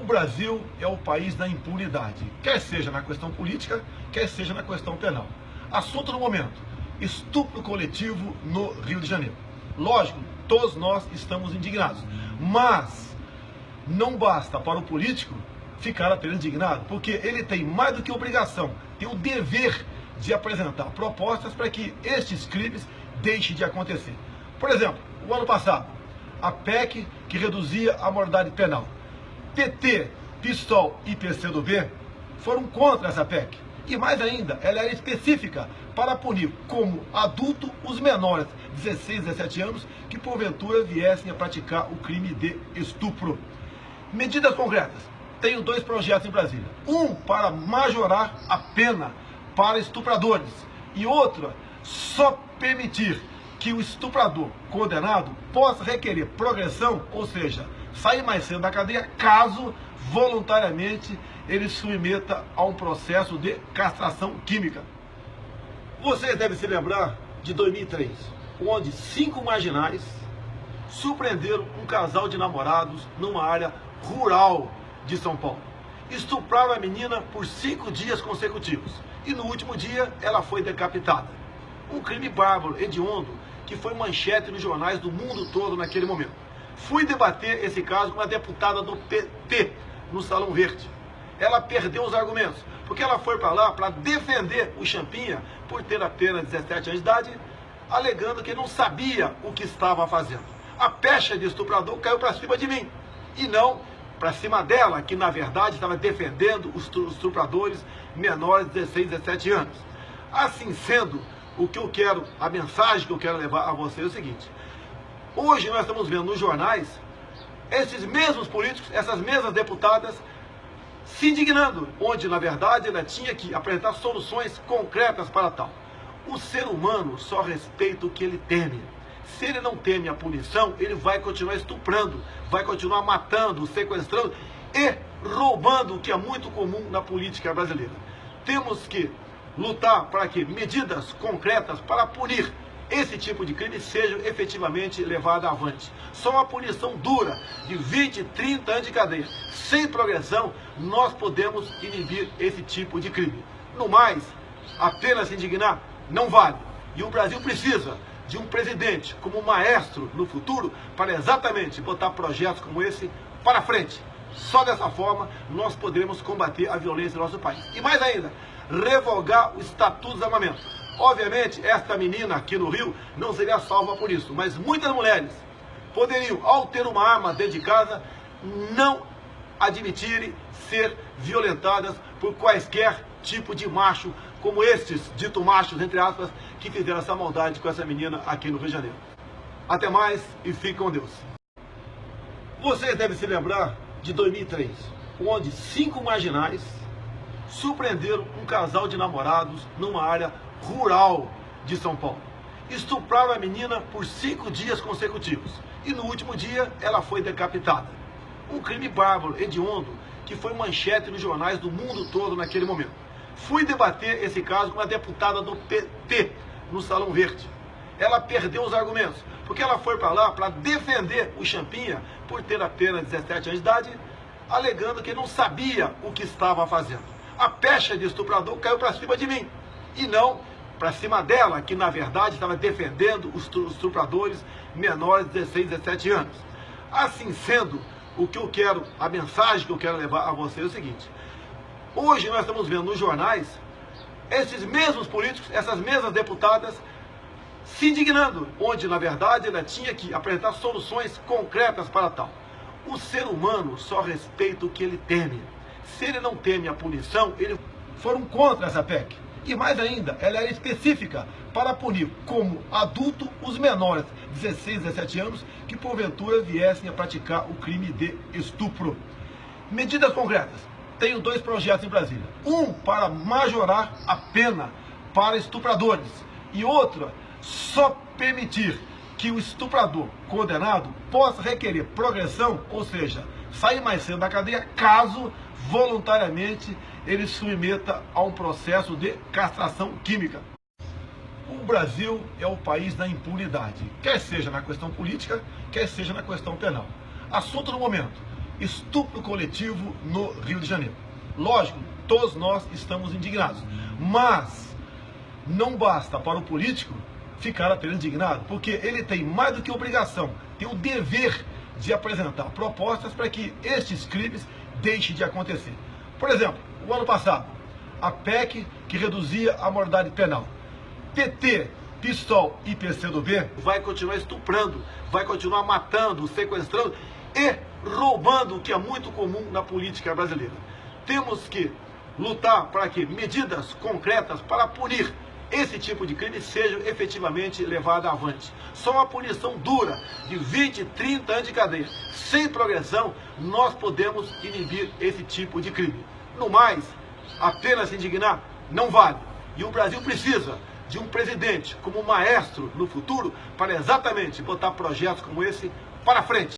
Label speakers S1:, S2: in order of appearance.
S1: Brasil é o país da impunidade, quer seja na questão política, quer seja na questão penal. Assunto do momento: estupro coletivo no Rio de Janeiro. Lógico, todos nós estamos indignados, mas não basta para o político ficar apenas indignado, porque ele tem mais do que obrigação, tem o dever de apresentar propostas para que estes crimes deixem de acontecer. Por exemplo, o ano passado, a PEC que reduzia a maioridade penal. PT, PSOL e PCdoB foram contra essa PEC. E mais ainda, ela era específica para punir como adulto os menores, 16, 17 anos, que porventura viessem a praticar o crime de estupro. Medidas concretas. Tenho 2 projetos em Brasília. Um para majorar a pena para estupradores e outro só permitir que o estuprador condenado possa requerer progressão, ou seja, sair mais cedo da cadeia, caso voluntariamente ele se submeta a um processo de castração química. Vocês devem se lembrar de 2003, onde 5 marginais surpreenderam um casal de namorados numa área rural de São Paulo. Estupraram a menina por 5 dias consecutivos e no último dia ela foi decapitada. Um crime bárbaro, hediondo, que foi manchete nos jornais do mundo todo naquele momento. Fui debater esse caso com uma deputada do PT no Salão Verde. Ela perdeu os argumentos, porque ela foi para lá para defender o Champinha por ter apenas 17 anos de idade, alegando que não sabia o que estava fazendo. A pecha de estuprador caiu para cima de mim, e não para cima dela, que na verdade estava defendendo os estupradores menores de 16, 17 anos. Assim sendo, o que eu quero, a mensagem que eu quero levar a vocês é o seguinte: hoje nós estamos vendo nos jornais esses mesmos políticos, essas mesmas deputadas se indignando, onde na verdade ela tinha que apresentar soluções concretas para tal. O ser humano só respeita o que ele teme. Se ele não teme a punição, ele vai continuar estuprando, vai continuar matando, sequestrando e roubando, o que é muito comum na política brasileira. Temos que lutar para que medidas concretas para punir esse tipo de crime sejam efetivamente levadas avante. Só uma punição dura de 20, 30 anos de cadeia, sem progressão, nós podemos inibir esse tipo de crime. No mais, apenas se indignar não vale. E o Brasil precisa de um presidente como maestro no futuro para exatamente botar projetos como esse para frente. Só dessa forma nós poderemos combater a violência no nosso país. E mais ainda, revogar o Estatuto do Desarmamento. Obviamente, esta menina aqui no Rio não seria salva por isso, mas muitas mulheres poderiam, ao ter uma arma dentro de casa, não admitirem ser violentadas por quaisquer tipo de macho, como estes, dito machos, entre aspas, que fizeram essa maldade com essa menina aqui no Rio de Janeiro. Até mais e fique com Deus. Vocês devem se lembrar de 2003, onde 5 marginais surpreenderam um casal de namorados numa área rural de São Paulo. Estupraram a menina por 5 dias consecutivos e no último dia ela foi decapitada. Um crime bárbaro, hediondo, que foi manchete nos jornais do mundo todo naquele momento. Fui debater esse caso com uma deputada do PT no Salão Verde. Ela perdeu os argumentos, porque ela foi para lá para defender o Champinha por ter apenas 17 anos de idade, alegando que não sabia o que estava fazendo. A pecha de estuprador caiu para cima de mim, e não para cima dela, que na verdade estava defendendo os estupradores menores de 16, 17 anos. Assim sendo, o que eu quero, a mensagem que eu quero levar a vocês é o seguinte: hoje nós estamos vendo nos jornais esses mesmos políticos, essas mesmas deputadas se indignando, onde na verdade ela tinha que apresentar soluções concretas para tal. O ser humano só respeita o que ele teme. Se ele não teme a punição, eles foram contra essa PEC. E mais ainda, ela era específica para punir como adulto os menores, 16, 17 anos, que porventura viessem a praticar o crime de estupro. Medidas concretas. Tenho 2 projetos em Brasília. Um para majorar a pena para estupradores e outro só permitir que o estuprador condenado possa requerer progressão, ou seja, sair mais cedo da cadeia, caso voluntariamente ele se submeta a um processo de castração química. O Brasil é o país da impunidade, quer seja na questão política, quer seja na questão penal. Assunto do momento: estupro coletivo no Rio de Janeiro. Lógico, todos nós estamos indignados, mas não basta para o político ficar apenas indignado, porque ele tem mais do que obrigação, tem o dever de apresentar propostas para que estes crimes deixem de acontecer. Por exemplo, o ano passado, a PEC que reduzia a maioridade penal. PT, PSOL e PCdoB vai continuar estuprando, vai continuar matando, sequestrando e roubando, o que é muito comum na política brasileira. Temos que lutar para que medidas concretas para punir esse tipo de crime sejam efetivamente levadas avante. Só uma punição dura de 20, 30 anos de cadeia, sem progressão, nós podemos inibir esse tipo de crime. No mais, apenas se indignar não vale. E o Brasil precisa de um presidente como maestro no futuro para exatamente botar projetos como esse para frente.